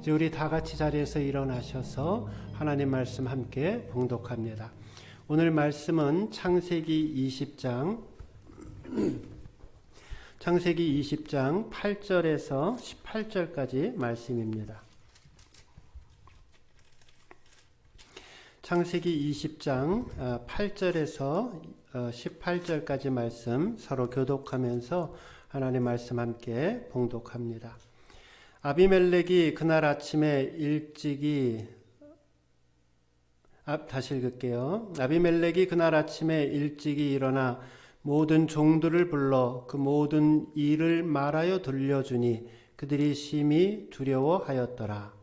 이제 우리 다 같이 자리에서 일어나셔서 하나님 말씀 함께 봉독합니다. 오늘 말씀은 창세기 20장 8절에서 18절까지 말씀입니다. 창세기 20장 8절에서 18절까지 말씀 서로 교독하면서 하나님 말씀 함께 봉독합니다. 아비멜렉이 그날 아침에 일찍이 다시 읽을게요. 아비멜렉이 그날 아침에 일찍이 일어나 모든 종들을 불러 그 모든 일을 말하여 들려주니 그들이 심히 두려워하였더라.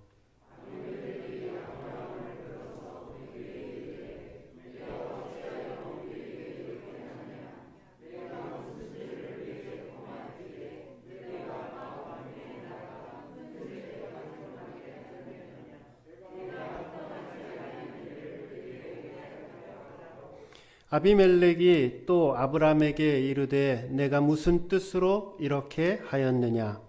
아비멜렉이 또 아브람에게 이르되 내가 무슨 뜻으로 이렇게 하였느냐?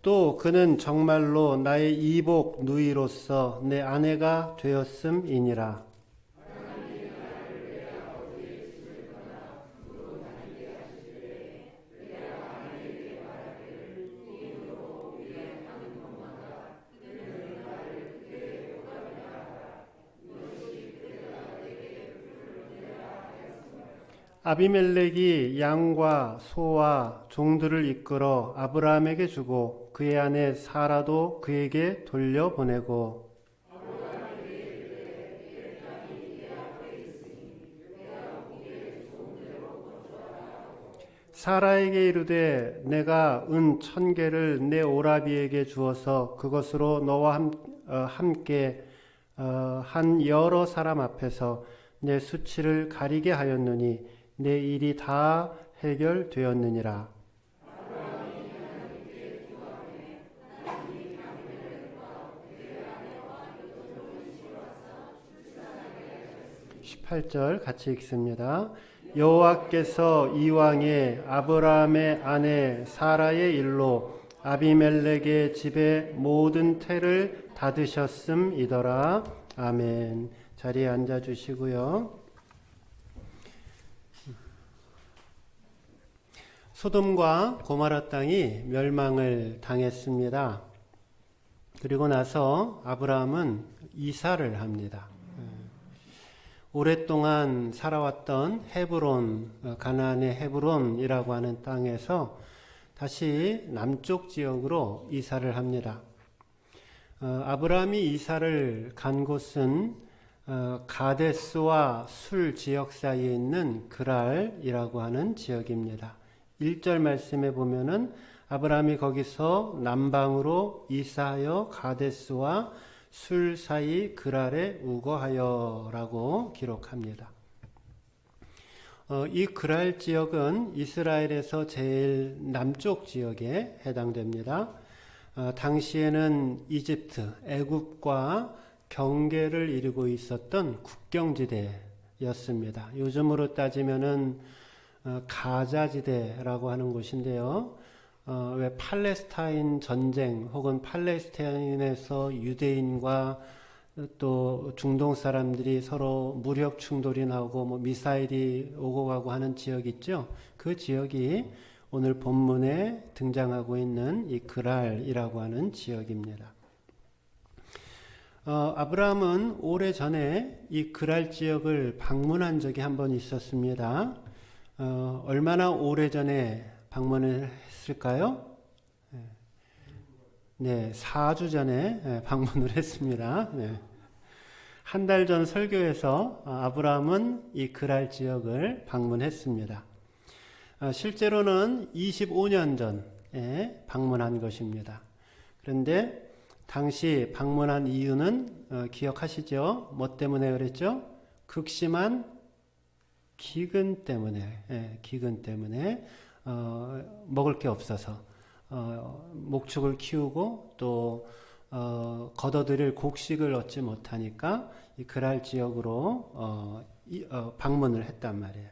또 그는 정말로 나의 이복 누이로서 내 아내가 되었음이니라. 아비멜렉이 양과 소와 종들을 이끌어 아브라함에게 주고 그의 아내 사라도 그에게 돌려보내고 사라에게 이르되 내가 은 1,000개를 내 오라비에게 주어서 그것으로 너와 함께 한 여러 사람 앞에서 내 수치를 가리게 하였느니 내 일이 다 해결되었느니라. (18절) 같이 읽습니다. 여호와께서 이왕에 아브라함의 아내 사라의 일로 아비멜렉의 집에 모든 태를 닫으셨음이더라. 아멘. 자리에 앉아 주시고요. 소돔과 고모라 땅이 멸망을 당했습니다. 그리고 나서 아브라함은 이사를 합니다. 오랫동안 살아왔던 헤브론, 가나안의 헤브론이라고 하는 땅에서 다시 남쪽 지역으로 이사를 합니다. 아브라함이 이사를 간 곳은 가데스와 술 지역 사이에 있는 그랄이라고 하는 지역입니다. 1절 말씀에 보면은 아브라함이 거기서 남방으로 이사하여 가데스와 술 사이 그랄에 우거하여 라고 기록합니다. 이 그랄 지역은 이스라엘에서 제일 남쪽 지역에 해당됩니다. 당시에는 이집트, 애굽과 경계를 이루고 있었던 국경지대였습니다. 요즘으로 따지면은 가자지대라고 하는 곳인데요. 왜 팔레스타인 전쟁 혹은 팔레스타인에서 유대인과 또 중동 사람들이 서로 무력 충돌이 나오고 미사일이 오고 가고 하는 지역 있죠. 그 지역이 오늘 본문에 등장하고 있는 이 그랄이라고 하는 지역입니다. 아브라함은 오래전에 이 그랄 지역을 방문한 적이 한 번 있었습니다. 얼마나 오래전에 방문을 했을까요? 네, 4주 전에 방문을 했습니다. 네. 한 달 전 설교에서 아브라함은 이 그랄 지역을 방문했습니다. 실제로는 25년 전에 방문한 것입니다. 그런데 당시 방문한 이유는 기억하시죠? 뭐 때문에 그랬죠? 극심한 기근 때문에, 기근 때문에 먹을 게 없어서 목축을 키우고 또 거둬들일 곡식을 얻지 못하니까 이 그랄 지역으로 방문을 했단 말이에요.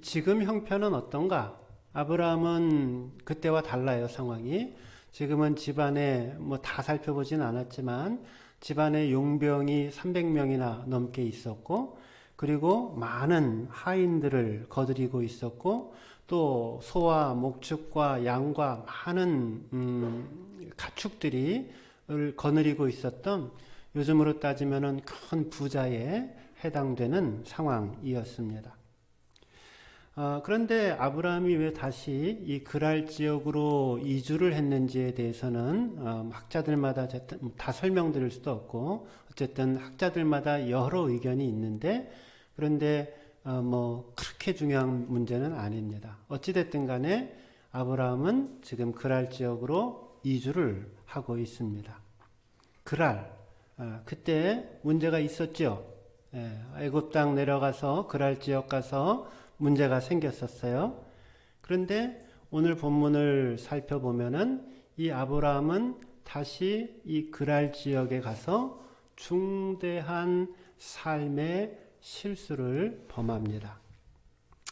지금 형편은 어떤가? 아브라함은 그때와 달라요, 상황이. 지금은 집안에 뭐 다 살펴보진 않았지만 집안에 용병이 300명이나 넘게 있었고, 그리고 많은 하인들을 거느리고 있었고, 또 소와 목축과 양과 많은 가축들이 거느리고 있었던, 요즘으로 따지면은 큰 부자에 해당되는 상황이었습니다. 그런데 아브라함이 왜 다시 이 그랄 지역으로 이주를 했는지에 대해서는 학자들마다 다 설명드릴 수도 없고, 어쨌든 학자들마다 여러 의견이 있는데, 그런데 뭐 그렇게 중요한 문제는 아닙니다. 어찌됐든 간에 아브라함은 지금 그랄 지역으로 이주를 하고 있습니다. 그랄, 그때 문제가 있었죠. 애굽 땅 내려가서 그랄 지역 가서 문제가 생겼었어요. 그런데 오늘 본문을 살펴보면은 이 아브라함은 다시 이 그랄 지역에 가서 중대한 삶의 실수를 범합니다.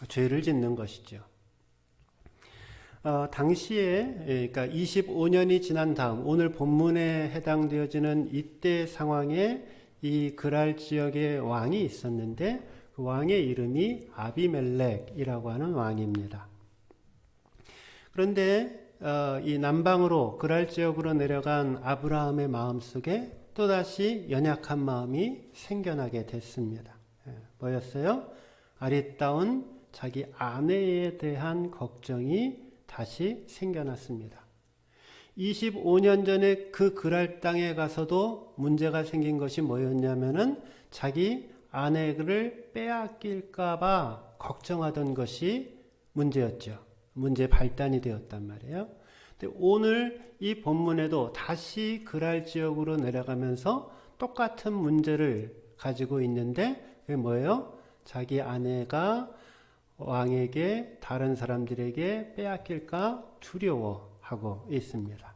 죄를 짓는 것이죠. 당시에, 그러니까 25년이 지난 다음, 오늘 본문에 해당되어지는 이때 상황에 이 그랄 지역에 왕이 있었는데, 그 왕의 이름이 아비멜렉이라고 하는 왕입니다. 그런데 이 남방으로 그랄 지역으로 내려간 아브라함의 마음속에 또다시 연약한 마음이 생겨나게 됐습니다. 뭐였어요? 아리따운 자기 아내에 대한 걱정이 다시 생겨났습니다. 25년 전에 그 그랄 땅에 가서도 문제가 생긴 것이 뭐였냐면은 자기 아내를 빼앗길까봐 걱정하던 것이 문제였죠. 문제 발단이 되었단 말이에요. 근데 오늘 이 본문에도 다시 그랄 지역으로 내려가면서 똑같은 문제를 가지고 있는데, 그게 뭐예요? 자기 아내가 왕에게, 다른 사람들에게 빼앗길까 두려워하고 있습니다.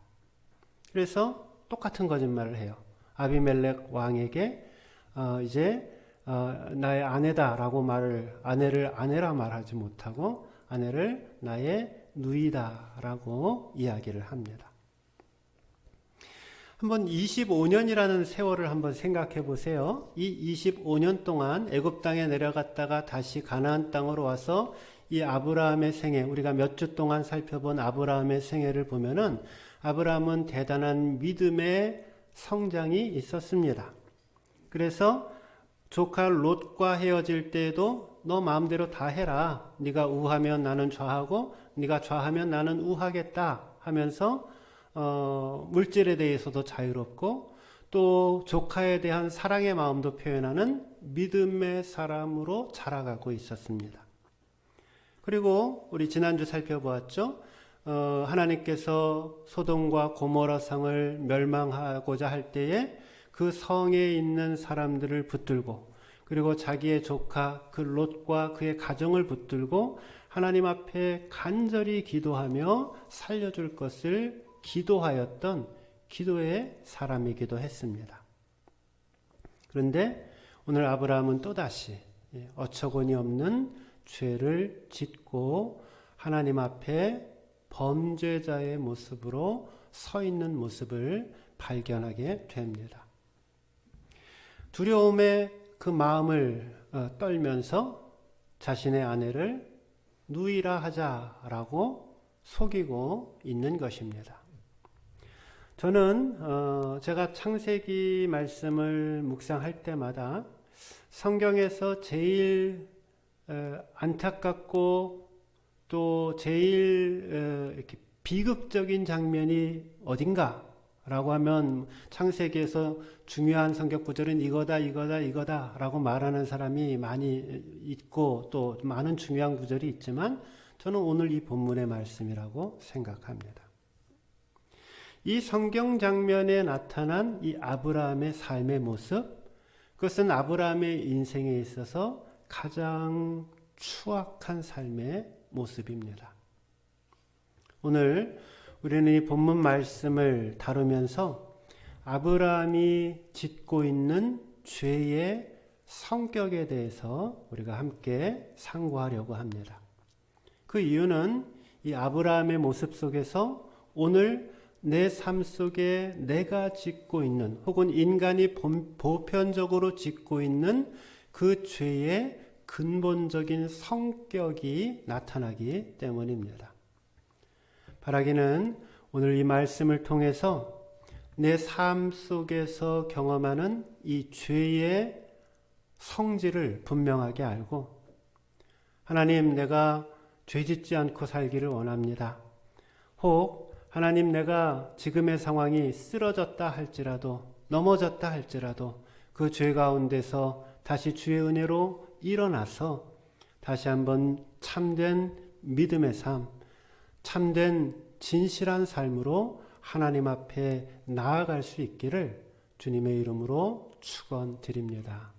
그래서 똑같은 거짓말을 해요. 아비멜렉 왕에게 이제 나의 아내다라고 아내를 아내라 말하지 못하고 아내를 나의 누이다라고 이야기를 합니다. 한번 25년이라는 세월을 한번 생각해 보세요. 이 25년 동안 애굽 땅에 내려갔다가 다시 가나안 땅으로 와서 이 아브라함의 생애, 우리가 몇 주 동안 살펴본 아브라함의 생애를 보면은 아브라함은 대단한 믿음의 성장이 있었습니다. 그래서 조카 롯과 헤어질 때에도 너 마음대로 다 해라. 네가 우하면 나는 좌하고 네가 좌하면 나는 우하겠다 하면서 물질에 대해서도 자유롭고 또 조카에 대한 사랑의 마음도 표현하는 믿음의 사람으로 자라가고 있었습니다. 그리고 우리 지난주 살펴보았죠. 하나님께서 소돔과 고모라 성을 멸망하고자 할 때에 그 성에 있는 사람들을 붙들고, 그리고 자기의 조카 그 롯과 그의 가정을 붙들고 하나님 앞에 간절히 기도하며 살려줄 것을 기도하였던 기도의 사람이기도 했습니다. 그런데 오늘 아브라함은 또다시 어처구니 없는 죄를 짓고 하나님 앞에 범죄자의 모습으로 서 있는 모습을 발견하게 됩니다. 두려움에 그 마음을 떨면서 자신의 아내를 누이라 하자라고 속이고 있는 것입니다. 저는 제가 창세기 말씀을 묵상할 때마다 성경에서 제일 안타깝고 또 제일 이렇게 비극적인 장면이 어딘가 라고 하면 창세기에서 중요한 성경 구절은 이거다 이거다 이거다 라고 말하는 사람이 많이 있고 또 많은 중요한 구절이 있지만 저는 오늘 이 본문의 말씀이라고 생각합니다. 이 성경 장면에 나타난 이 아브라함의 삶의 모습, 그것은 아브라함의 인생에 있어서 가장 추악한 삶의 모습입니다. 오늘 우리는 이 본문 말씀을 다루면서 아브라함이 짓고 있는 죄의 성격에 대해서 우리가 함께 상고하려고 합니다. 그 이유는 이 아브라함의 모습 속에서 오늘 내 삶 속에 내가 짓고 있는 혹은 인간이 보편적으로 짓고 있는 그 죄의 근본적인 성격이 나타나기 때문입니다. 바라기는 오늘 이 말씀을 통해서 내 삶 속에서 경험하는 이 죄의 성질을 분명하게 알고 하나님 내가 죄짓지 않고 살기를 원합니다. 혹 하나님 내가 지금의 상황이 쓰러졌다 할지라도 넘어졌다 할지라도 그 죄 가운데서 다시 주의 은혜로 일어나서 다시 한번 참된 믿음의 삶, 참된 진실한 삶으로 하나님 앞에 나아갈 수 있기를 주님의 이름으로 축원드립니다.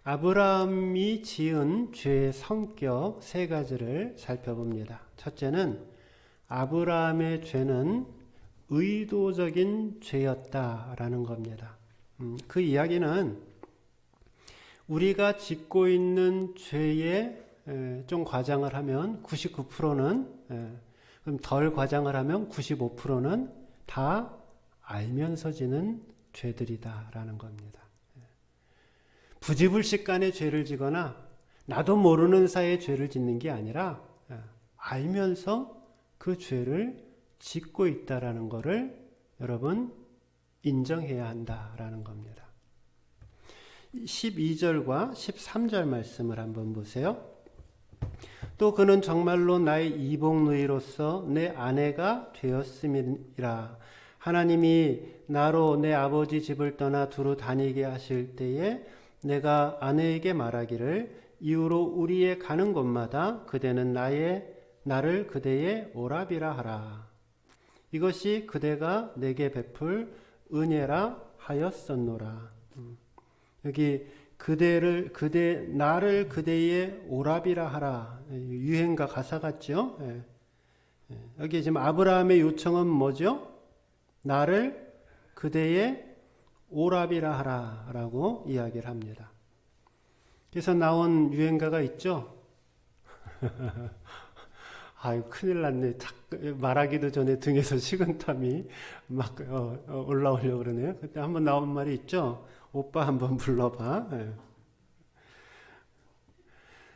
아브라함이 지은 죄의 성격 세 가지를 살펴봅니다. 첫째는 아브라함의 죄는 의도적인 죄였다라는 겁니다. 그 이야기는 우리가 짓고 있는 죄에 좀 과장을 하면 99%는 그럼 덜 과장을 하면 95%는 다 알면서 지는 죄들이다라는 겁니다. 부지불식간에 죄를 지거나 나도 모르는 사이에 죄를 짓는 게 아니라 알면서 그 죄를 짓고 있다라는 것을 여러분 인정해야 한다라는 겁니다. 12절과 13절 말씀을 한번 보세요. 또 그는 정말로 나의 이복누이로서 내 아내가 되었음이라. 하나님이 나로 내 아버지 집을 떠나 두루 다니게 하실 때에 내가 아내에게 말하기를 이후로 우리의 가는 곳마다 그대는 나를 그대의 오라비라 하라. 이것이 그대가 내게 베풀 은혜라 하였었노라. 여기 나를 그대의 오라비라 하라. 유행가 가사 같죠? 여기 지금 아브라함의 요청은 뭐죠? 나를 그대의 오라비라 하라 라고 이야기를 합니다. 그래서 나온 유행가가 있죠? 아유, 큰일 났네. 말하기도 전에 등에서 식은땀이 막 올라오려고 그러네요. 그때 한번 나온 말이 있죠? 오빠 한번 불러봐.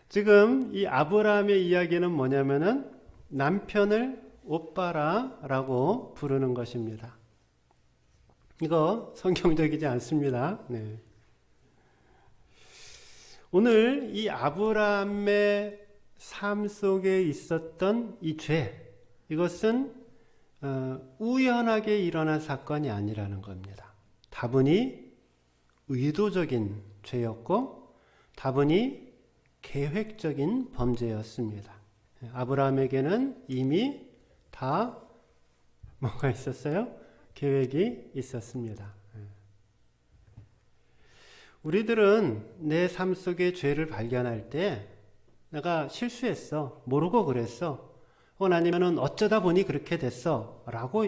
지금 이 아브라함의 이야기는 뭐냐면은 남편을 오빠라 라고 부르는 것입니다. 이거 성경적이지 않습니다. 네. 오늘 이 아브라함의 삶 속에 있었던 이 죄, 이것은 우연하게 일어난 사건이 아니라는 겁니다. 다분히 의도적인 죄였고 다분히 계획적인 범죄였습니다. 아브라함에게는 이미 다 뭐가 있었어요? 계획이 있었습니다. 우리들은 내 삶 속의 죄를 발견할 때 내가 실수했어, 모르고 그랬어, 혹은 아니면은 어쩌다 보니 그렇게 됐어 라고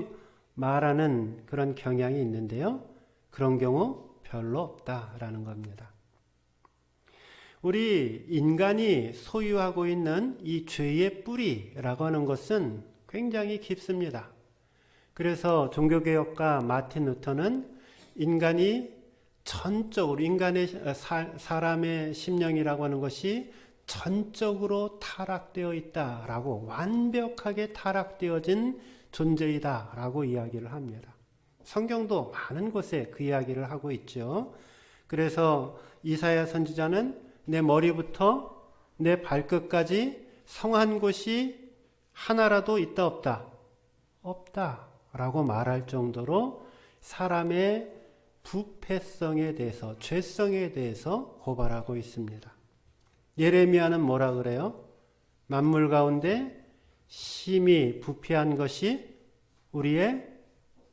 말하는 그런 경향이 있는데요. 그런 경우 별로 없다라는 겁니다. 우리 인간이 소유하고 있는 이 죄의 뿌리라고 하는 것은 굉장히 깊습니다. 그래서 종교개혁가 마틴 루터는 인간이 전적으로 사람의 심령이라고 하는 것이 전적으로 타락되어 있다라고, 완벽하게 타락되어진 존재이다라고 이야기를 합니다. 성경도 많은 곳에 그 이야기를 하고 있죠. 그래서 이사야 선지자는 내 머리부터 내 발끝까지 성한 곳이 하나라도 있다 없다? 없다라고 말할 정도로 사람의 부패성에 대해서, 죄성에 대해서 고발하고 있습니다. 예레미야는 뭐라 그래요? 만물 가운데 심히 부패한 것이 우리의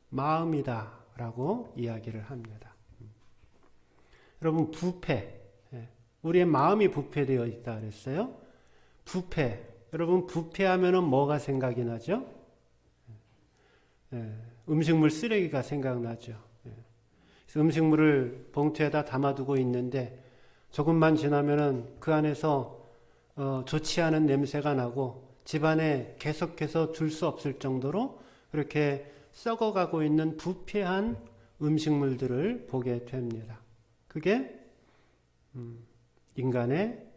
마음이다 라고 이야기를 합니다. 여러분, 부패, 우리의 마음이 부패되어 있다 그랬어요. 부패, 여러분 부패하면은 뭐가 생각이 나죠? 음식물 쓰레기가 생각나죠. 그래서 음식물을 봉투에다 담아두고 있는데 조금만 지나면은 그 안에서 좋지 않은 냄새가 나고 집안에 계속해서 둘 수 없을 정도로 그렇게 썩어가고 있는 부패한 음식물들을 보게 됩니다. 그게 인간의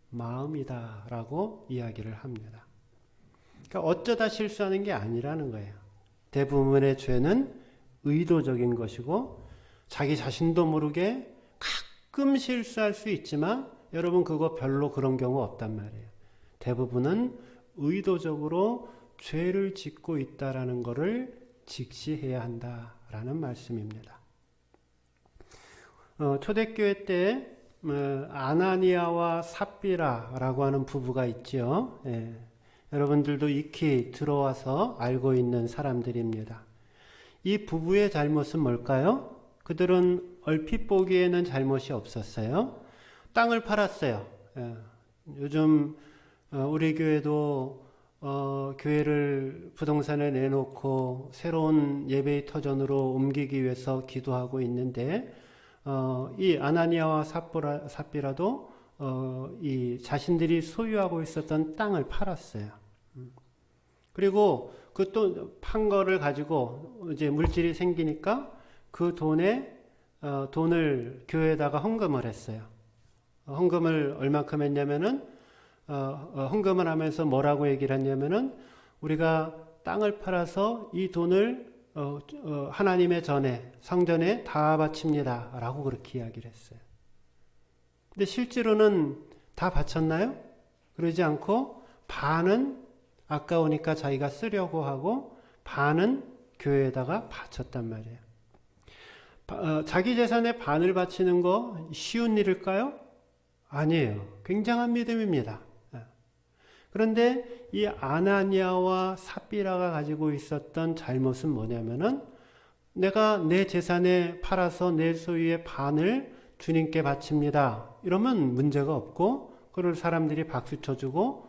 마음이다라고 이야기를 합니다. 그러니까 어쩌다 실수하는 게 아니라는 거예요. 대부분의 죄는 의도적인 것이고 자기 자신도 모르게 가끔 실수할 수 있지만 여러분 그거 별로 그런 경우 없단 말이에요. 대부분은 의도적으로 죄를 짓고 있다라는 것을 직시해야 한다라는 말씀입니다. 초대교회 때 아나니아와 삽비라라고 하는 부부가 있죠. 여러분들도 익히 들어와서 알고 있는 사람들입니다. 이 부부의 잘못은 뭘까요? 그들은 얼핏 보기에는 잘못이 없었어요. 땅을 팔았어요. 요즘 우리 교회도 교회를 부동산에 내놓고 새로운 예배의 터전으로 옮기기 위해서 기도하고 있는데 이 아나니아와 삽비라도 이 자신들이 소유하고 있었던 땅을 팔았어요. 그리고 그 또 판 거를 가지고 이제 물질이 생기니까 그 돈을 교회에다가 헌금을 했어요. 헌금을 얼마큼 했냐면은 헌금을 하면서 뭐라고 얘기를 했냐면은 우리가 땅을 팔아서 이 돈을 하나님의 전에 성전에 다 바칩니다 라고 그렇게 이야기를 했어요. 근데 실제로는 다 바쳤나요? 그러지 않고 반은 아까우니까 자기가 쓰려고 하고 반은 교회에다가 바쳤단 말이에요. 자기 재산의 반을 바치는 거 쉬운 일일까요? 아니에요. 굉장한 믿음입니다. 그런데 이 아나니아와 삽비라가 가지고 있었던 잘못은 뭐냐면은 내가 내 재산에 팔아서 내 소유의 반을 주님께 바칩니다. 이러면 문제가 없고 그걸 사람들이 박수 쳐주고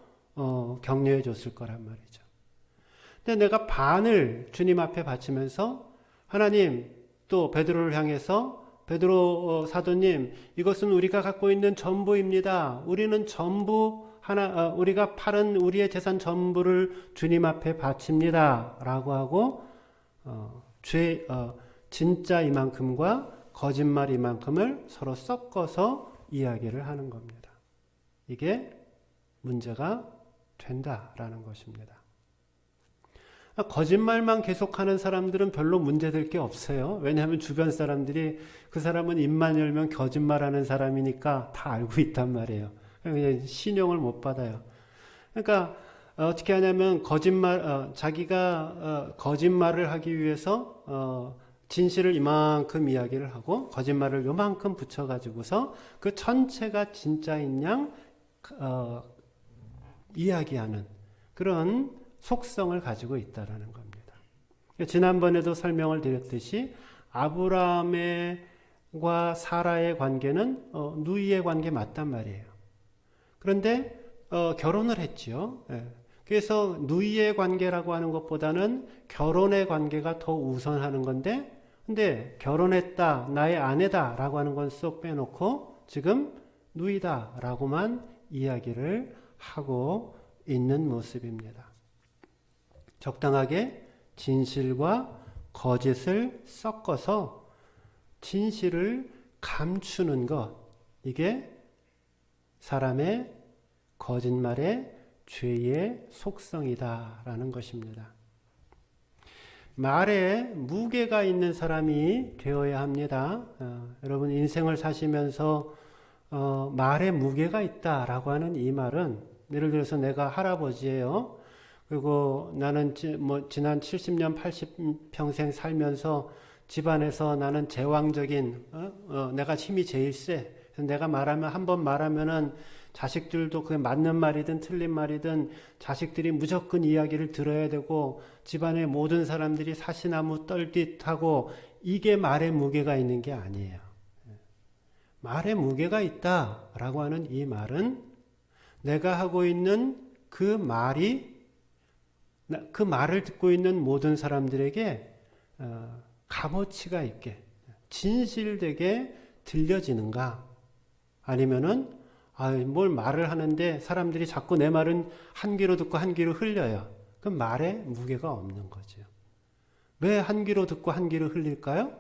격려해 줬을 거란 말이죠. 근데 내가 반을 주님 앞에 바치면서 하나님 또 베드로를 향해서 베드로 사도님 이것은 우리가 갖고 있는 전부입니다. 우리는 전부 우리가 팔은 우리의 재산 전부를 주님 앞에 바칩니다. 라고 하고 진짜 이만큼과 거짓말 이만큼을 서로 섞어서 이야기를 하는 겁니다. 이게 문제가 된다라는 것입니다. 거짓말만 계속하는 사람들은 별로 문제될 게 없어요. 왜냐하면 주변 사람들이 그 사람은 입만 열면 거짓말하는 사람이니까 다 알고 있단 말이에요. 그냥 신용을 못 받아요. 그러니까 어떻게 하냐면 자기가 거짓말을 하기 위해서 진실을 이만큼 이야기를 하고 거짓말을 요만큼 붙여가지고서 그 전체가 진짜인 양 이야기하는 그런 속성을 가지고 있다라는 겁니다. 지난번에도 설명을 드렸듯이 아브라함과 사라의 관계는 누이의 관계 맞단 말이에요. 그런데 결혼을 했지요. 그래서 누이의 관계라고 하는 것보다는 결혼의 관계가 더 우선하는 건데 근데 결혼했다 나의 아내다라고 하는 건 쏙 빼놓고 지금 누이다라고만 이야기를 하고 있는 모습입니다. 적당하게 진실과 거짓을 섞어서 진실을 감추는 것, 이게 사람의 거짓말의 죄의 속성이다라는 것입니다. 말에 무게가 있는 사람이 되어야 합니다. 여러분 인생을 사시면서 말에 무게가 있다라고 하는 이 말은 예를 들어서 내가 할아버지예요. 그리고 나는 지난 70년, 80평생 살면서 집안에서 나는 제왕적인 내가 힘이 제일 세. 내가 말하면 한 번 말하면은 자식들도 그게 맞는 말이든 틀린 말이든 자식들이 무조건 이야기를 들어야 되고 집안의 모든 사람들이 사시나무 떨듯하고 이게 말에 무게가 있는 게 아니에요. 말에 무게가 있다라고 하는 이 말은 내가 하고 있는 그 말이 그 말을 듣고 있는 모든 사람들에게 값어치가 있게 진실되게 들려지는가? 아니면은 뭘 말을 하는데 사람들이 자꾸 내 말은 한 귀로 듣고 한 귀로 흘려요. 그 말에 무게가 없는 거죠. 왜 한 귀로 듣고 한 귀로 흘릴까요?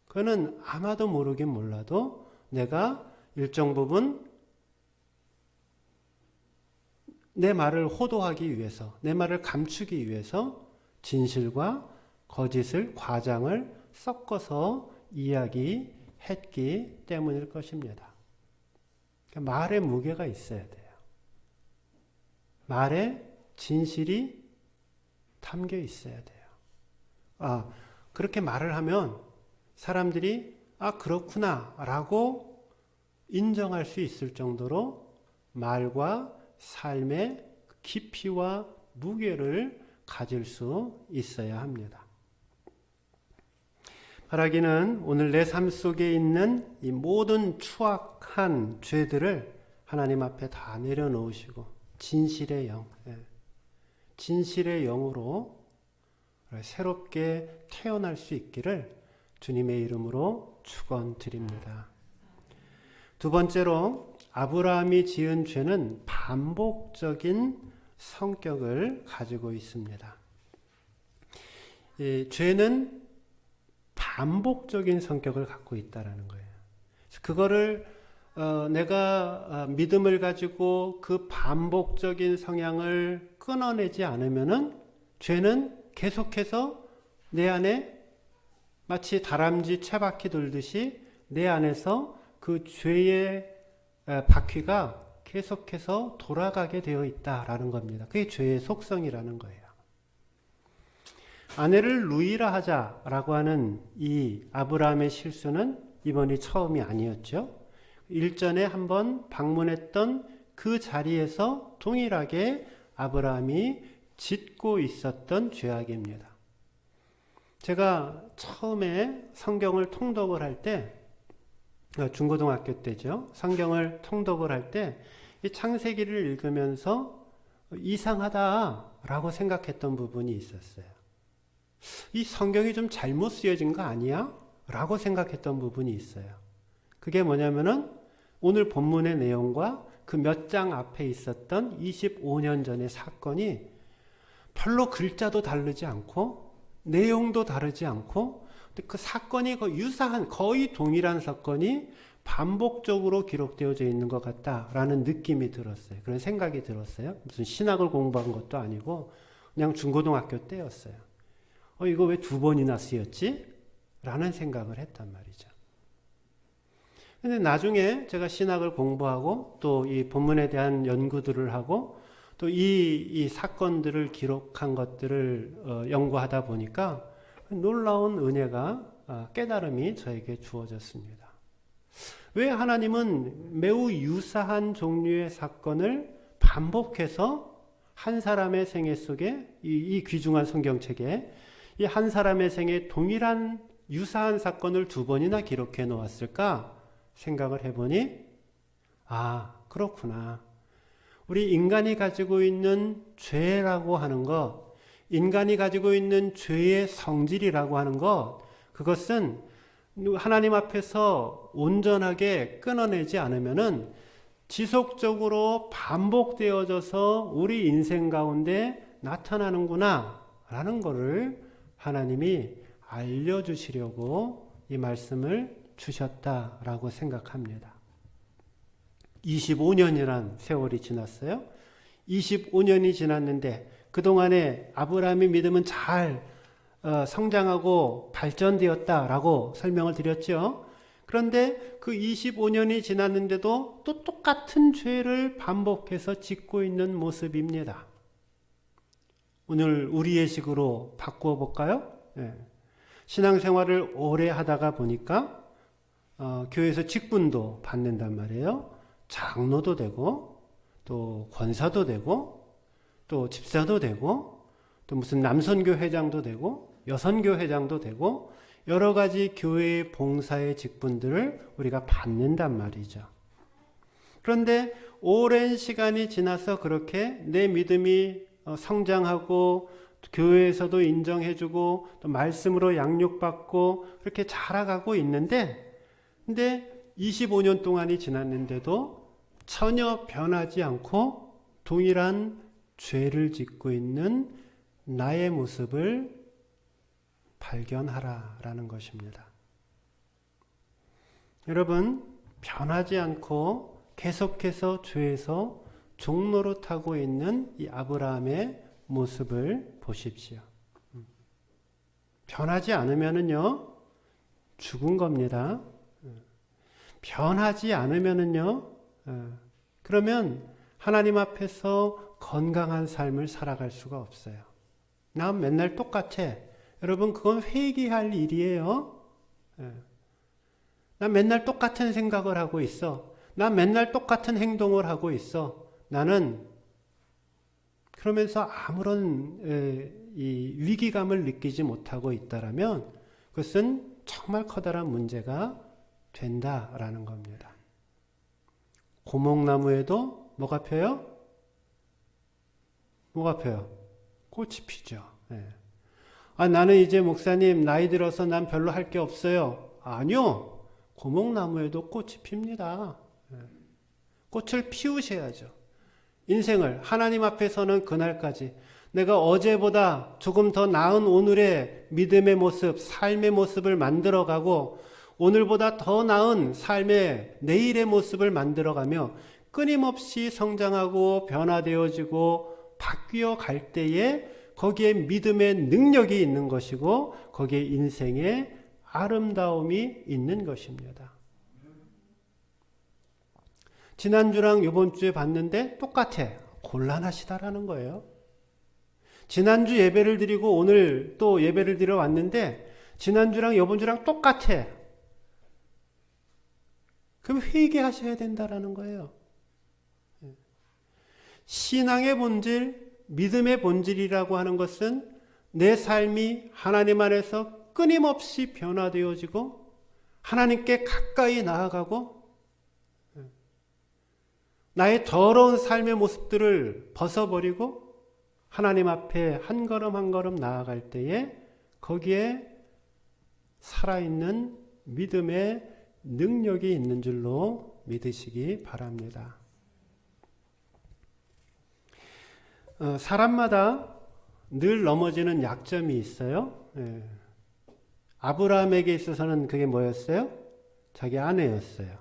그거는 아마도 모르긴 몰라도 내가 일정 부분 내 말을 호도하기 위해서, 내 말을 감추기 위해서 진실과 거짓을, 과장을 섞어서 이야기했기 때문일 것입니다. 말에 무게가 있어야 돼요. 말에 진실이 담겨 있어야 돼요. 그렇게 말을 하면 사람들이 그렇구나 라고 인정할 수 있을 정도로 말과 삶의 깊이와 무게를 가질 수 있어야 합니다. 바라기는 오늘 내 삶 속에 있는 이 모든 추악한 죄들을 하나님 앞에 다 내려놓으시고 진실의 영, 진실의 영으로 새롭게 태어날 수 있기를 주님의 이름으로 축원드립니다. 두 번째로 아브라함이 지은 죄는 반복적인 성격을 가지고 있습니다. 죄는 반복적인 성격을 갖고 있다라는 거예요. 그거를 내가 믿음을 가지고 그 반복적인 성향을 끊어내지 않으면은 죄는 계속해서 내 안에 마치 다람쥐 쳇바퀴 돌듯이 내 안에서 그 죄의 바퀴가 계속해서 돌아가게 되어 있다라는 겁니다. 그게 죄의 속성이라는 거예요. 아내를 루이라 하자라고 하는 이 아브라함의 실수는 이번이 처음이 아니었죠. 일전에 한번 방문했던 그 자리에서 동일하게 아브라함이 짓고 있었던 죄악입니다. 제가 처음에 성경을 통독을 할 때, 중고등학교 때죠. 성경을 통독을 할 때 이 창세기를 읽으면서 이상하다라고 생각했던 부분이 있었어요. 이 성경이 좀 잘못 쓰여진 거 아니야? 라고 생각했던 부분이 있어요. 그게 뭐냐면은 오늘 본문의 내용과 그 몇 장 앞에 있었던 25년 전의 사건이 별로 글자도 다르지 않고 내용도 다르지 않고 그 사건이 유사한 거의 동일한 사건이 반복적으로 기록되어져 있는 것 같다라는 느낌이 들었어요. 그런 생각이 들었어요. 무슨 신학을 공부한 것도 아니고 그냥 중고등학교 때였어요. 이거 왜 두 번이나 쓰였지? 라는 생각을 했단 말이죠. 근데 나중에 제가 신학을 공부하고 또 이 본문에 대한 연구들을 하고 또 이 사건들을 기록한 것들을 연구하다 보니까 놀라운 은혜가 깨달음이 저에게 주어졌습니다. 왜 하나님은 매우 유사한 종류의 사건을 반복해서 한 사람의 생애 속에 이 귀중한 성경책에 이 한 사람의 생에 동일한 유사한 사건을 두 번이나 기록해 놓았을까 생각을 해보니 그렇구나. 우리 인간이 가지고 있는 죄라고 하는 것, 인간이 가지고 있는 죄의 성질이라고 하는 것, 그것은 하나님 앞에서 온전하게 끊어내지 않으면은 지속적으로 반복되어져서 우리 인생 가운데 나타나는구나 라는 것을 하나님이 알려주시려고 이 말씀을 주셨다라고 생각합니다. 25년이란 세월이 지났어요. 25년이 지났는데 그동안에 아브라함의 믿음은 잘 성장하고 발전되었다라고 설명을 드렸죠. 그런데 그 25년이 지났는데도 또 똑같은 죄를 반복해서 짓고 있는 모습입니다. 오늘 우리의 식으로 바꾸어 볼까요? 신앙생활을 오래 하다가 보니까 교회에서 직분도 받는단 말이에요. 장로도 되고 또 권사도 되고 또 집사도 되고 또 무슨 남선교 회장도 되고 여선교 회장도 되고 여러 가지 교회의 봉사의 직분들을 우리가 받는단 말이죠. 그런데 오랜 시간이 지나서 그렇게 내 믿음이 성장하고 교회에서도 인정해주고 또 말씀으로 양육받고 그렇게 자라가고 있는데, 근데 25년 동안이 지났는데도 전혀 변하지 않고 동일한 죄를 짓고 있는 나의 모습을 발견하라라는 것입니다. 여러분, 변하지 않고 계속해서 죄에서 종노릇하고 있는 이 아브라함의 모습을 보십시오. 변하지 않으면은요, 죽은 겁니다. 변하지 않으면은요, 그러면 하나님 앞에서 건강한 삶을 살아갈 수가 없어요. 난 맨날 똑같아. 여러분, 그건 회개할 일이에요. 난 맨날 똑같은 생각을 하고 있어. 난 맨날 똑같은 행동을 하고 있어. 나는 그러면서 아무런 이 위기감을 느끼지 못하고 있다라면 그것은 정말 커다란 문제가 된다라는 겁니다. 고목나무에도 뭐가 펴요? 뭐가 펴요? 꽃이 피죠. 나는 이제 목사님 나이 들어서 난 별로 할 게 없어요. 아니요. 고목나무에도 꽃이 핍니다. 꽃을 피우셔야죠. 인생을 하나님 앞에서는 그날까지 내가 어제보다 조금 더 나은 오늘의 믿음의 모습, 삶의 모습을 만들어가고 오늘보다 더 나은 삶의 내일의 모습을 만들어가며 끊임없이 성장하고 변화되어지고 바뀌어 갈 때에 거기에 믿음의 능력이 있는 것이고 거기에 인생의 아름다움이 있는 것입니다. 지난주랑 이번주에 봤는데 똑같아. 곤란하시다라는 거예요. 지난주 예배를 드리고 오늘 또 예배를 드려 왔는데 지난주랑 이번주랑 똑같아. 그럼 회개하셔야 된다라는 거예요. 신앙의 본질, 믿음의 본질이라고 하는 것은 내 삶이 하나님 안에서 끊임없이 변화되어지고 하나님께 가까이 나아가고 나의 더러운 삶의 모습들을 벗어버리고 하나님 앞에 한 걸음 한 걸음 나아갈 때에 거기에 살아있는 믿음의 능력이 있는 줄로 믿으시기 바랍니다. 사람마다 늘 넘어지는 약점이 있어요. 아브라함에게 있어서는 그게 뭐였어요? 자기 아내였어요.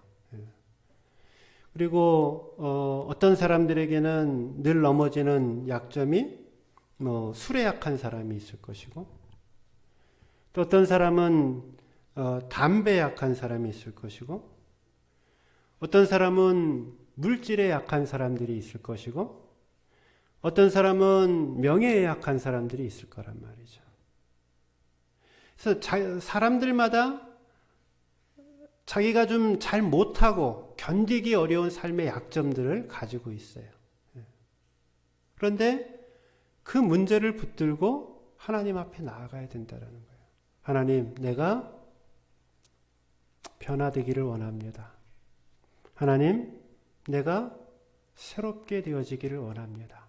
그리고 어떤 사람들에게는 늘 넘어지는 약점이 술에 약한 사람이 있을 것이고 또 어떤 사람은 담배에 약한 사람이 있을 것이고 어떤 사람은 물질에 약한 사람들이 있을 것이고 어떤 사람은 명예에 약한 사람들이 있을 거란 말이죠. 그래서 사람들마다 자기가 좀 잘 못하고 견디기 어려운 삶의 약점들을 가지고 있어요. 그런데 그 문제를 붙들고 하나님 앞에 나아가야 된다는 거예요. 하나님, 내가 변화되기를 원합니다. 하나님, 내가 새롭게 되어지기를 원합니다.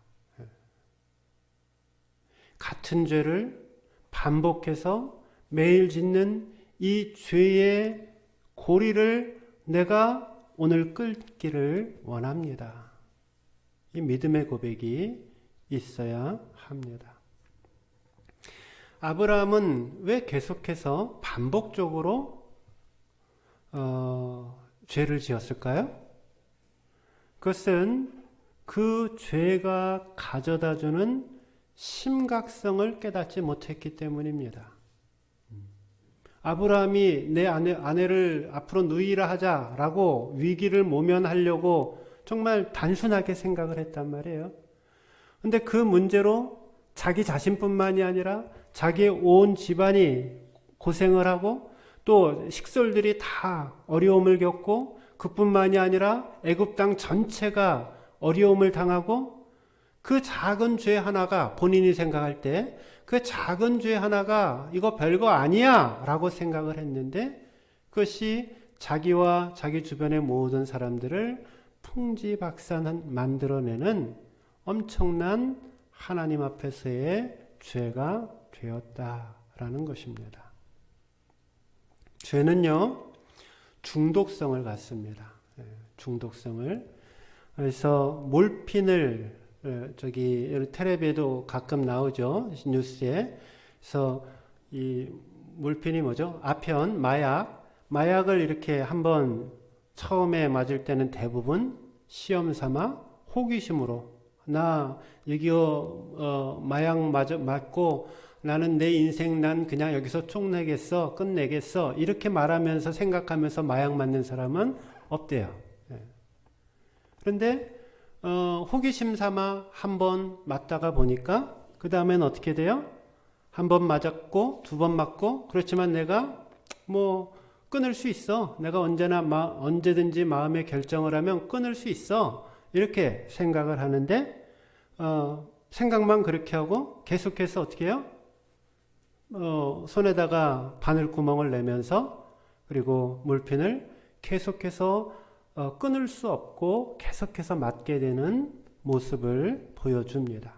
같은 죄를 반복해서 매일 짓는 이 죄의 고리를 내가 오늘 끌기를 원합니다. 이 믿음의 고백이 있어야 합니다. 아브라함은 왜 계속해서 반복적으로 죄를 지었을까요? 그것은 그 죄가 가져다주는 심각성을 깨닫지 못했기 때문입니다. 아브라함이 내 아내를 앞으로 누이라 하자라고 위기를 모면하려고 정말 단순하게 생각을 했단 말이에요. 근데 그 문제로 자기 자신뿐만이 아니라 자기의 온 집안이 고생을 하고 또 식솔들이 다 어려움을 겪고 그뿐만이 아니라 애굽 땅 전체가 어려움을 당하고 그 작은 죄 하나가 본인이 생각할 때 그 작은 죄 하나가 이거 별거 아니야 라고 생각을 했는데 그것이 자기와 자기 주변의 모든 사람들을 풍지박산 만들어내는 엄청난 하나님 앞에서의 죄가 되었다라는 것입니다. 죄는요, 중독성을 갖습니다. 중독성을. 그래서 몰핀을 저기 텔레비에도 가끔 나오죠. 뉴스에. 그래서 이 몰핀이 뭐죠? 아편, 마약을 이렇게 한번 처음에 맞을 때는 대부분 시험 삼아 호기심으로 나 여기요 마약 맞고 나는 내 인생 난 그냥 여기서 쪽내겠어 끝내겠어 이렇게 말하면서 생각하면서 마약 맞는 사람은 없대요. 그런데 호기심 삼아 한번 맞다가 보니까 그 다음엔 어떻게 돼요? 한 번 맞았고 두 번 맞고 그렇지만 내가 뭐 끊을 수 있어. 내가 언제든지 마음의 결정을 하면 끊을 수 있어. 이렇게 생각을 하는데 생각만 그렇게 하고 계속해서 어떻게 해요? 손에다가 바늘구멍을 내면서 그리고 몰핀을 계속해서 끊을 수 없고 계속해서 맞게 되는 모습을 보여줍니다.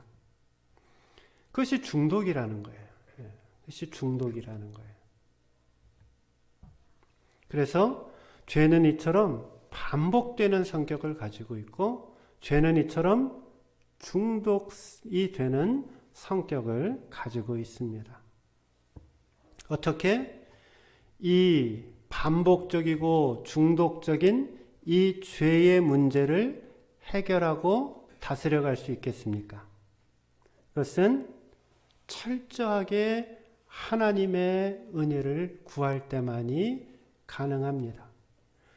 그것이 중독이라는 거예요. 그것이 중독이라는 거예요. 그래서 죄는 이처럼 반복되는 성격을 가지고 있고 죄는 이처럼 중독이 되는 성격을 가지고 있습니다. 어떻게 이 반복적이고 중독적인 이 죄의 문제를 해결하고 다스려갈 수 있겠습니까? 그것은 철저하게 하나님의 은혜를 구할 때만이 가능합니다.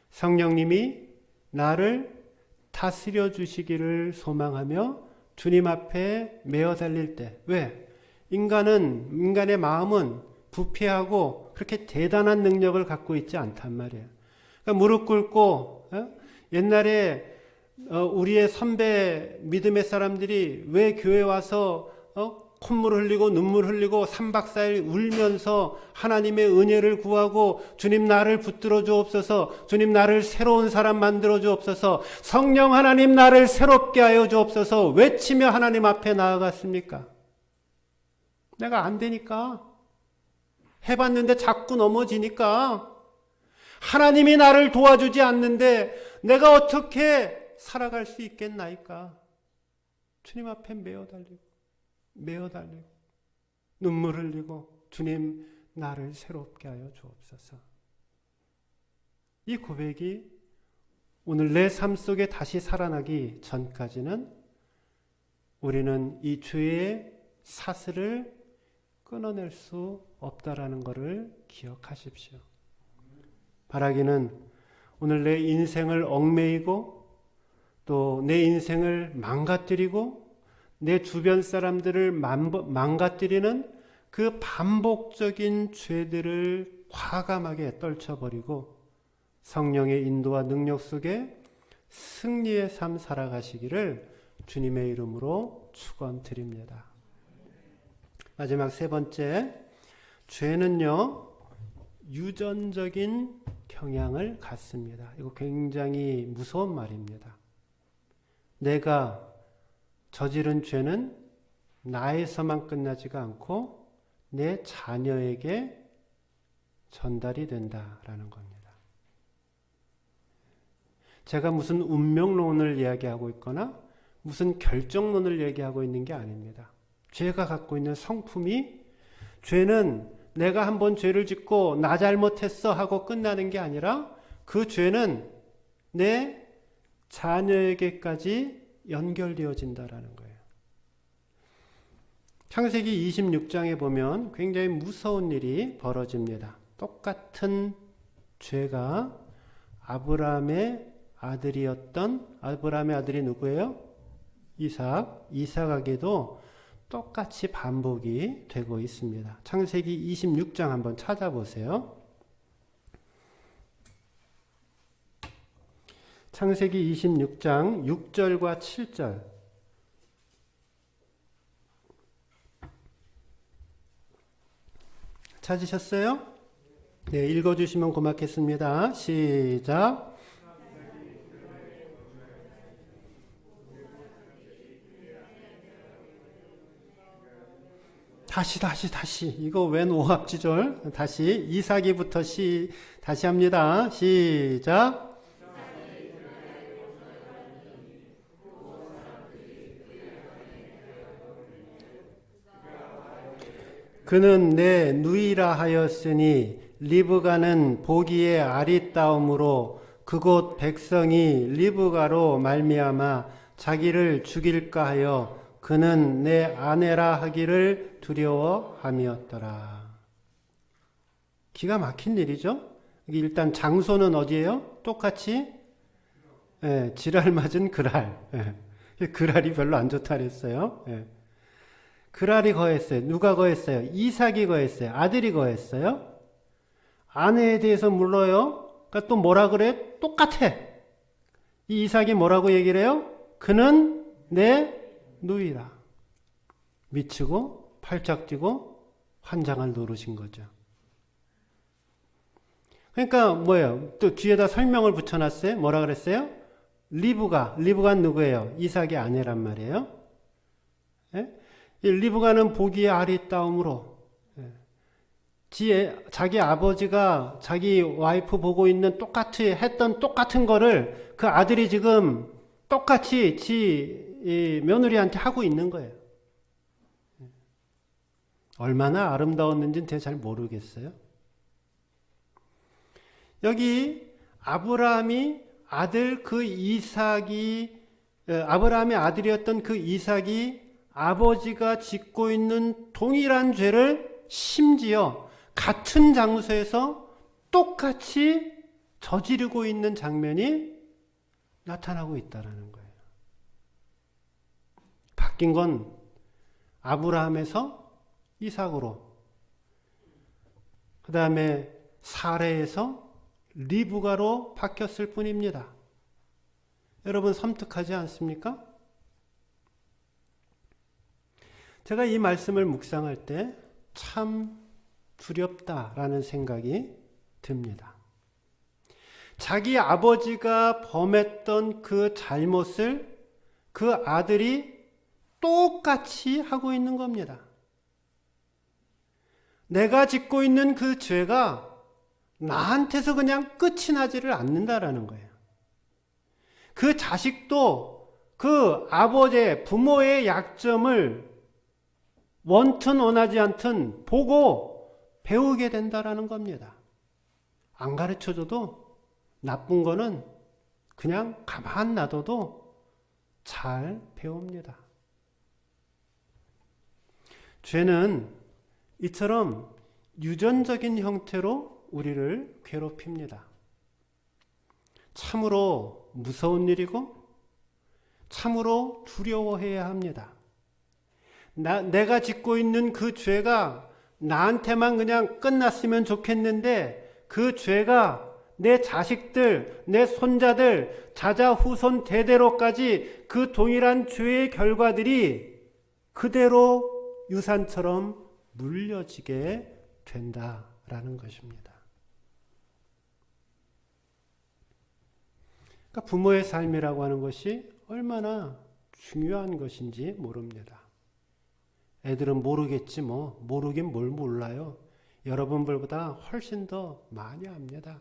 성령님이 나를 다스려 주시기를 소망하며 주님 앞에 메어 달릴 때, 왜? 인간의 마음은 부패하고 그렇게 대단한 능력을 갖고 있지 않단 말이에요. 그러니까 무릎 꿇고 옛날에 우리의 선배 믿음의 사람들이 왜 교회 와서 콧물 흘리고 눈물 흘리고 3박 4일 울면서 하나님의 은혜를 구하고 주님 나를 붙들어 주옵소서, 주님 나를 새로운 사람 만들어 주옵소서, 성령 하나님 나를 새롭게 하여 주옵소서 외치며 하나님 앞에 나아갔습니까? 내가 안 되니까, 해봤는데 자꾸 넘어지니까, 하나님이 나를 도와주지 않는데 내가 어떻게 살아갈 수 있겠나이까? 주님 앞에 메어 달리고 눈물 흘리고 주님 나를 새롭게 하여 주옵소서. 이 고백이 오늘 내 삶 속에 다시 살아나기 전까지는 우리는 이 죄의 사슬을 끊어낼 수 없다라는 것을 기억하십시오. 바라기는 오늘 내 인생을 얽매이고 또 내 인생을 망가뜨리고 내 주변 사람들을 망가뜨리는 그 반복적인 죄들을 과감하게 떨쳐버리고 성령의 인도와 능력 속에 승리의 삶 살아가시기를 주님의 이름으로 축원드립니다. 마지막 세 번째, 죄는요 유전적인 경향을 갖습니다. 이거 굉장히 무서운 말입니다. 내가 저지른 죄는 나에서만 끝나지가 않고 내 자녀에게 전달이 된다라는 겁니다. 제가 무슨 운명론을 이야기하고 있거나 무슨 결정론을 얘기하고 있는 게 아닙니다. 죄가 갖고 있는 성품이, 죄는 내가 한번 죄를 짓고 나 잘못했어 하고 끝나는 게 아니라 그 죄는 내 자녀에게까지 연결되어진다라는 거예요. 창세기 26장에 보면 굉장히 무서운 일이 벌어집니다. 똑같은 죄가 아브라함의 아들이 누구예요? 이삭에게도 똑같이 반복이 되고 있습니다. 창세기 26장 한번 찾아보세요. 창세기 26장 6절과 7절. 찾으셨어요? 네, 읽어주시면 고맙겠습니다. 시작. 다시. 이거 웬 오합지졸? 다시 이삭이부터 다시 합니다. 시작. 그는 내 누이라 하였으니 리브가는 보기에 아리따움으로 그곳 백성이 리브가로 말미암아 자기를 죽일까 하여 그는 내 아내라 하기를 두려워함이었더라. 기가 막힌 일이죠. 일단 장소는 어디예요? 똑같이 지랄 맞은 그랄. 그랄이 별로 안 좋다 그랬어요. 그랄이 거했어요. 누가 거했어요? 이삭이 거했어요. 아들이 거했어요. 아내에 대해서 물러요. 그러니까 또 뭐라 그래? 똑같아. 이 이삭이 뭐라고 얘기를 해요? 그는 내 누이라. 미치고 팔짝 뛰고 환장을 노르신 거죠. 그러니까 뭐예요? 또 뒤에다 설명을 붙여놨어요. 뭐라 그랬어요? 리브가는 누구예요? 이삭의 아내란 말이에요. 리브가는 보기에 아리따움으로 자기 아버지가 자기 와이프 보고 있는 했던 똑같은 거를 그 아들이 지금 똑같이 지 며느리한테 하고 있는 거예요. 얼마나 아름다웠는지는 제가 잘 모르겠어요. 여기 아브라함의 아들이었던 그 이삭이 아버지가 짓고 있는 동일한 죄를 심지어 같은 장소에서 똑같이 저지르고 있는 장면이 나타나고 있다는 거예요. 바뀐 건 아브라함에서 이삭으로, 그 다음에 사레에서 리브가로 바뀌었을 뿐입니다. 여러분 섬뜩하지 않습니까? 제가 이 말씀을 묵상할 때 참 두렵다라는 생각이 듭니다. 자기 아버지가 범했던 그 잘못을 그 아들이 똑같이 하고 있는 겁니다. 내가 짓고 있는 그 죄가 나한테서 그냥 끝이 나지를 않는다라는 거예요. 그 자식도 그 아버지의 부모의 약점을 원튼 원하지 않든 보고 배우게 된다라는 겁니다. 안 가르쳐줘도 나쁜 거는 그냥 가만 놔둬도 잘 배웁니다. 죄는 이처럼 유전적인 형태로 우리를 괴롭힙니다. 참으로 무서운 일이고 참으로 두려워해야 합니다. 내가 짓고 있는 그 죄가 나한테만 그냥 끝났으면 좋겠는데 그 죄가 내 자식들, 내 손자들, 자자후손 대대로까지 그 동일한 죄의 결과들이 그대로 유산처럼 물려지게 된다라는 것입니다. 그러니까 부모의 삶이라고 하는 것이 얼마나 중요한 것인지 모릅니다. 애들은 모르겠지 뭐. 모르긴 뭘 몰라요. 여러분들보다 훨씬 더 많이 압니다.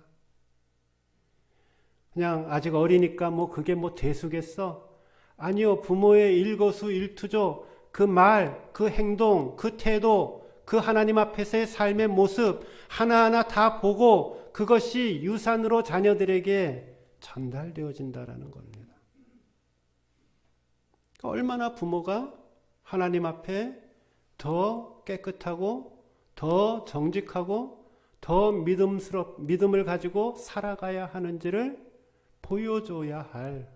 그냥 아직 어리니까 뭐 그게 뭐 대수겠어? 아니요. 부모의 일거수일투족, 그 말, 그 행동, 그 태도, 그 하나님 앞에서의 삶의 모습 하나하나 다 보고 그것이 유산으로 자녀들에게 전달되어진다라는 겁니다. 얼마나 부모가 하나님 앞에 더 깨끗하고 더 정직하고 더 믿음을 가지고 살아가야 하는지를 보여줘야 할,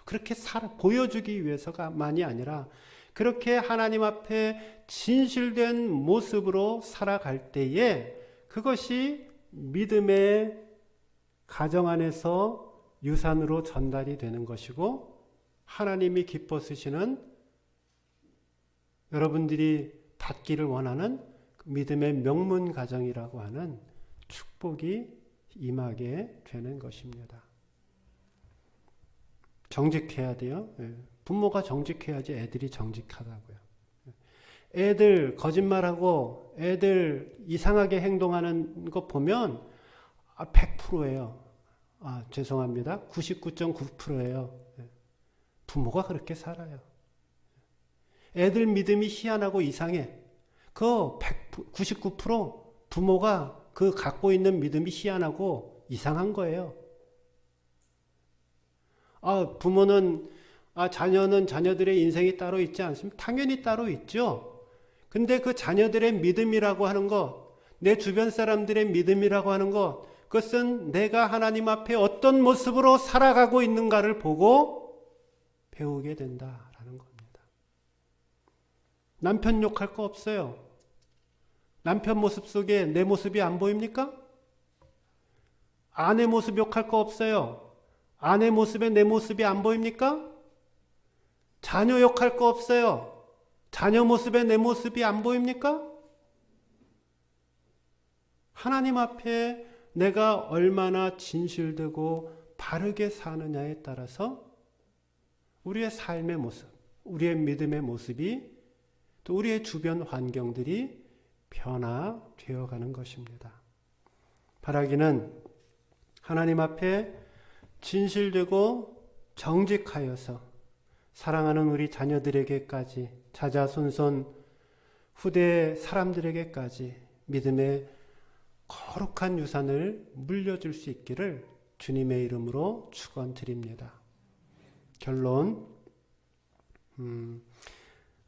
그렇게 보여주기 위해서가만이 아니라 그렇게 하나님 앞에 진실된 모습으로 살아갈 때에 그것이 믿음의 가정 안에서 유산으로 전달이 되는 것이고 하나님이 기뻐 쓰시는 여러분들이 닿기를 원하는 믿음의 명문 가정이라고 하는 축복이 임하게 되는 것입니다. 정직해야 돼요. 부모가 정직해야지 애들이 정직하다고요. 애들 거짓말하고 애들 이상하게 행동하는 거 보면 100%예요. 죄송합니다. 99.9%예요. 부모가 그렇게 살아요. 애들 믿음이 희한하고 이상해. 그 99% 부모가 그 갖고 있는 믿음이 희한하고 이상한 거예요. 부모는 자녀는 자녀들의 인생이 따로 있지 않습니까? 당연히 따로 있죠. 근데 그 자녀들의 믿음이라고 하는 것, 내 주변 사람들의 믿음이라고 하는 것, 그것은 내가 하나님 앞에 어떤 모습으로 살아가고 있는가를 보고 배우게 된다라는 겁니다. 남편 욕할 거 없어요. 남편 모습 속에 내 모습이 안 보입니까? 아내 모습 욕할 거 없어요. 아내 모습에 내 모습이 안 보입니까? 자녀 욕할 거 없어요. 자녀 모습에 내 모습이 안 보입니까? 하나님 앞에 내가 얼마나 진실되고 바르게 사느냐에 따라서 우리의 삶의 모습, 우리의 믿음의 모습이 또 우리의 주변 환경들이 변화되어 가는 것입니다. 바라기는 하나님 앞에 진실되고 정직하여서 사랑하는 우리 자녀들에게까지 자자손손 후대 사람들에게까지 믿음의 거룩한 유산을 물려줄 수 있기를 주님의 이름으로 축원드립니다. 결론,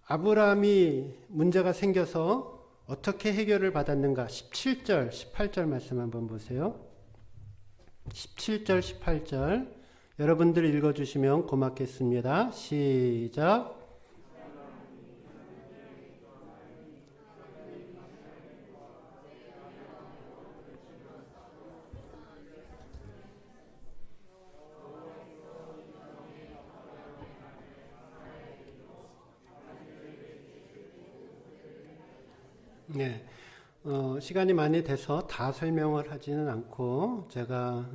아브라함이 문제가 생겨서 어떻게 해결을 받았는가? 17절, 18절 말씀 한번 보세요. 17절, 18절 여러분들 읽어주시면 고맙겠습니다. 시작. 네, 시간이 많이 돼서 다 설명을 하지는 않고 제가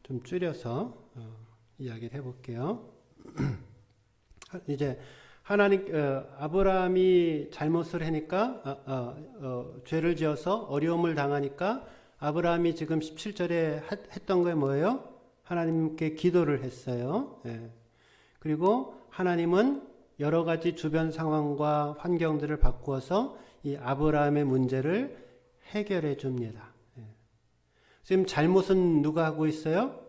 좀 줄여서 이야기를 해볼게요. 이제 하나님 아브라함이 잘못을 하니까 죄를 지어서 어려움을 당하니까 아브라함이 지금 17절에 했던 게 뭐예요? 하나님께 기도를 했어요. 예. 그리고 하나님은 여러 가지 주변 상황과 환경들을 바꾸어서 이 아브라함의 문제를 해결해 줍니다. 예. 지금 잘못은 누가 하고 있어요?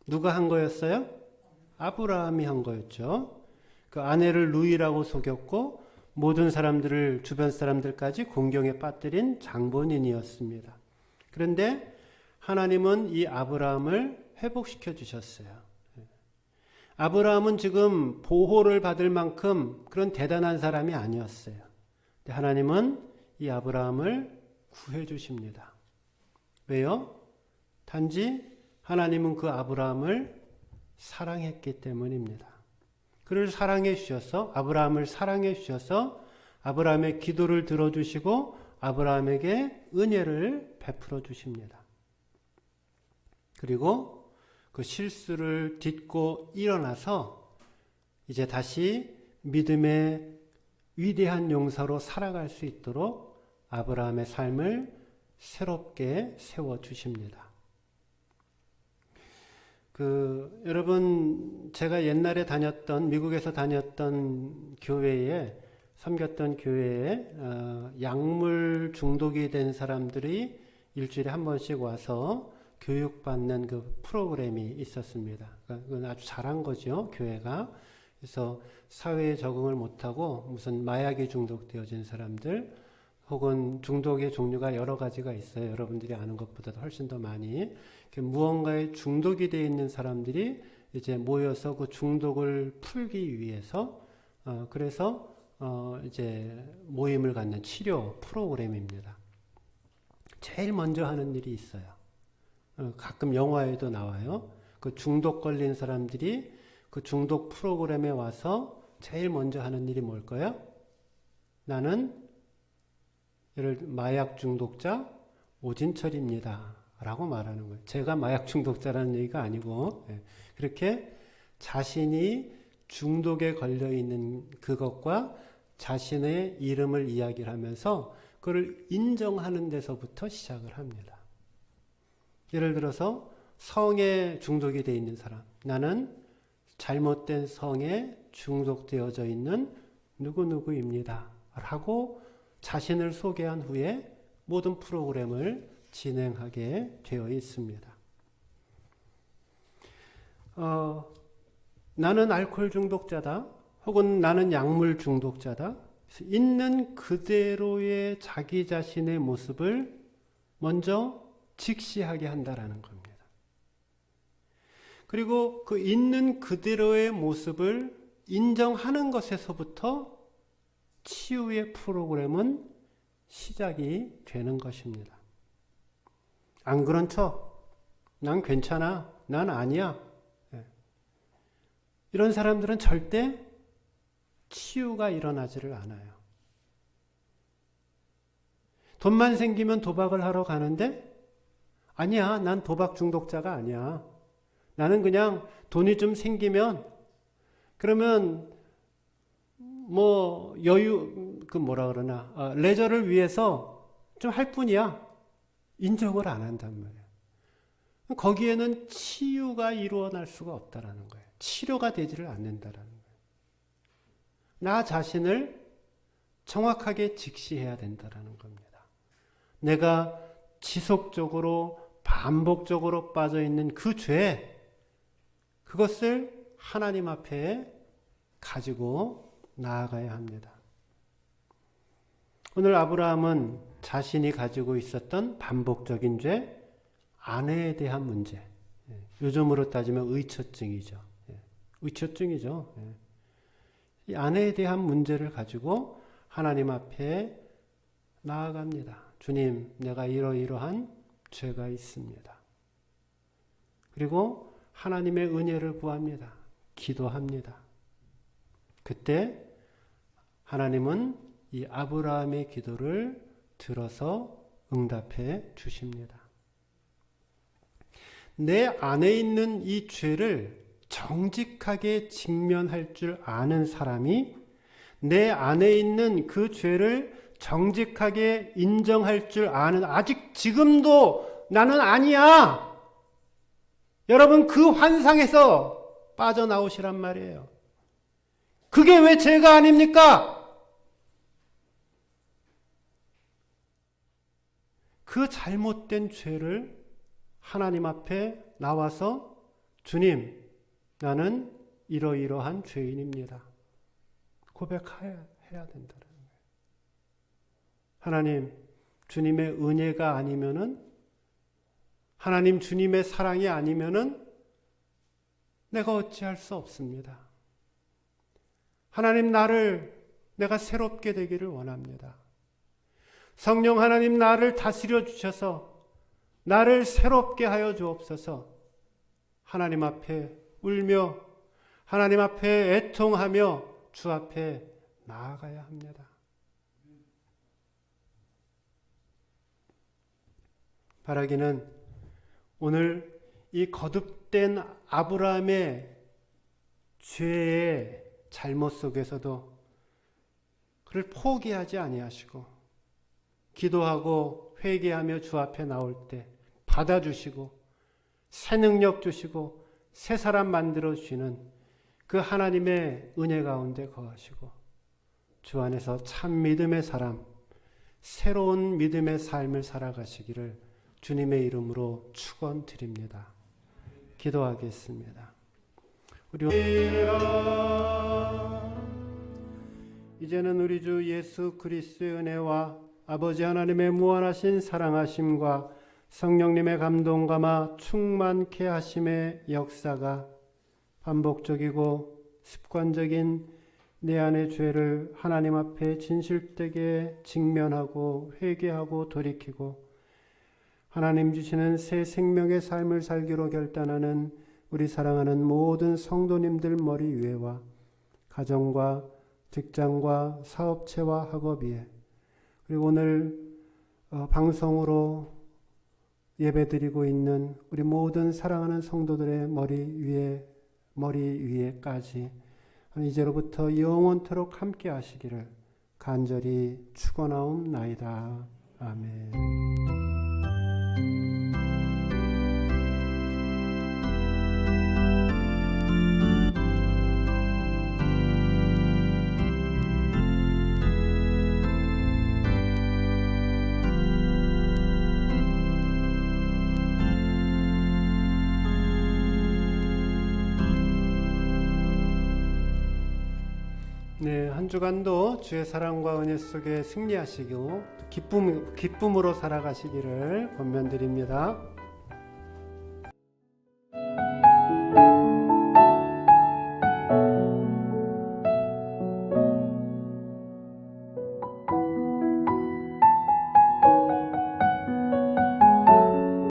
누가 한 거였어요? 아브라함이 한 거였죠. 그 아내를 루이라고 속였고 모든 사람들을 주변 사람들까지 공경에 빠뜨린 장본인이었습니다. 그런데 하나님은 이 아브라함을 회복시켜 주셨어요. 아브라함은 지금 보호를 받을 만큼 그런 대단한 사람이 아니었어요. 하나님은 이 아브라함을 구해 주십니다. 왜요? 단지 하나님은 그 아브라함을 사랑했기 때문입니다. 그를 사랑해 주셔서 아브라함을 사랑해 주셔서 아브라함의 기도를 들어주시고 아브라함에게 은혜를 베풀어 주십니다. 그리고 그 실수를 딛고 일어나서 이제 다시 믿음의 위대한 용사로 살아갈 수 있도록 아브라함의 삶을 새롭게 세워주십니다. 여러분, 제가 옛날에 미국에서 다녔던 교회에, 섬겼던 교회에, 약물 중독이 된 사람들이 일주일에 한 번씩 와서 교육받는 그 프로그램이 있었습니다. 그건 아주 잘한 거죠, 교회가. 그래서 사회에 적응을 못하고 무슨 마약에 중독되어진 사람들, 혹은 중독의 종류가 여러 가지가 있어요. 여러분들이 아는 것보다도 훨씬 더 많이. 무언가에 중독이 되어 있는 사람들이 이제 모여서 그 중독을 풀기 위해서, 그래서 이제 모임을 갖는 치료 프로그램입니다. 제일 먼저 하는 일이 있어요. 가끔 영화에도 나와요. 그 중독 걸린 사람들이 그 중독 프로그램에 와서 제일 먼저 하는 일이 뭘까요? 나는 마약 중독자 오진철입니다. 라고 말하는 거예요. 제가 마약 중독자라는 얘기가 아니고, 그렇게 자신이 중독에 걸려 있는 그것과 자신의 이름을 이야기를 하면서 그걸 인정하는 데서부터 시작을 합니다. 예를 들어서 성에 중독이 되어 있는 사람, 나는 잘못된 성에 중독되어져 있는 누구누구입니다 라고 자신을 소개한 후에 모든 프로그램을 진행하게 되어 있습니다. 나는 알코올 중독자다, 혹은 나는 약물 중독자다. 있는 그대로의 자기 자신의 모습을 먼저 직시하게 한다라는 겁니다. 그리고 그 있는 그대로의 모습을 인정하는 것에서부터 치유의 프로그램은 시작이 되는 것입니다. 안 그런 척, 난 괜찮아, 난 아니야. 이런 사람들은 절대 치유가 일어나지를 않아요. 돈만 생기면 도박을 하러 가는데 아니야, 난 도박 중독자가 아니야. 나는 그냥 돈이 좀 생기면 그러면 뭐 여유 레저를 위해서 좀 할 뿐이야. 인정을 안 한단 말이야. 거기에는 치유가 일어날 수가 없다라는 거예요. 치료가 되지를 않는다라는 거예요. 나 자신을 정확하게 직시해야 된다라는 겁니다. 내가 지속적으로 반복적으로 빠져 있는 그 죄, 그것을 하나님 앞에 가지고 나아가야 합니다. 오늘 아브라함은 자신이 가지고 있었던 반복적인 죄, 아내에 대한 문제, 요즘으로 따지면 의처증이죠. 의처증이죠. 이 아내에 대한 문제를 가지고 하나님 앞에 나아갑니다. 주님, 내가 이러이러한 죄가 있습니다. 그리고 하나님의 은혜를 구합니다. 기도합니다. 그때 하나님은 이 아브라함의 기도를 들어서 응답해 주십니다. 내 안에 있는 이 죄를 정직하게 직면할 줄 아는 사람이 내 안에 있는 그 죄를 정직하게 인정할 줄 아는, 아직 지금도 나는 아니야. 여러분, 그 환상에서 빠져나오시란 말이에요. 그게 왜 죄가 아닙니까? 그 잘못된 죄를 하나님 앞에 나와서 주님, 나는 이러이러한 죄인입니다. 고백해야 된다는 거예요. 하나님, 주님의 은혜가 아니면은, 하나님 주님의 사랑이 아니면은 내가 어찌할 수 없습니다. 하나님, 내가 새롭게 되기를 원합니다. 성령 하나님, 나를 다스려 주셔서 나를 새롭게 하여 주옵소서. 하나님 앞에 울며 하나님 앞에 애통하며 주 앞에 나아가야 합니다. 바라기는 오늘 이 거듭된 아브라함의 죄의 잘못 속에서도 그를 포기하지 아니하시고 기도하고 회개하며 주 앞에 나올 때 받아주시고 새 능력 주시고 새 사람 만들어 주시는 그 하나님의 은혜 가운데 거하시고 주 안에서 참 믿음의 사람, 새로운 믿음의 삶을 살아가시기를 주님의 이름으로 축원드립니다. 기도하겠습니다. 이제는 우리 주 예수 그리스도의 은혜와 아버지 하나님의 무한하신 사랑하심과 성령님의 감동감화 충만케 하심의 역사가 반복적이고 습관적인 내 안의 죄를 하나님 앞에 진실되게 직면하고 회개하고 돌이키고 하나님 주시는 새 생명의 삶을 살기로 결단하는 우리 사랑하는 모든 성도님들 머리 위에와 가정과 직장과 사업체와 학업 위에 그리고 오늘 방송으로 예배드리고 있는 우리 모든 사랑하는 성도들의 머리 위에까지 이제로부터 영원토록 함께 하시기를 간절히 축원하옵나이다. 아멘. 네, 한 주간도 주의 사랑과 은혜 속에 승리하시고 기쁨으로 살아가시기를 권면드립니다.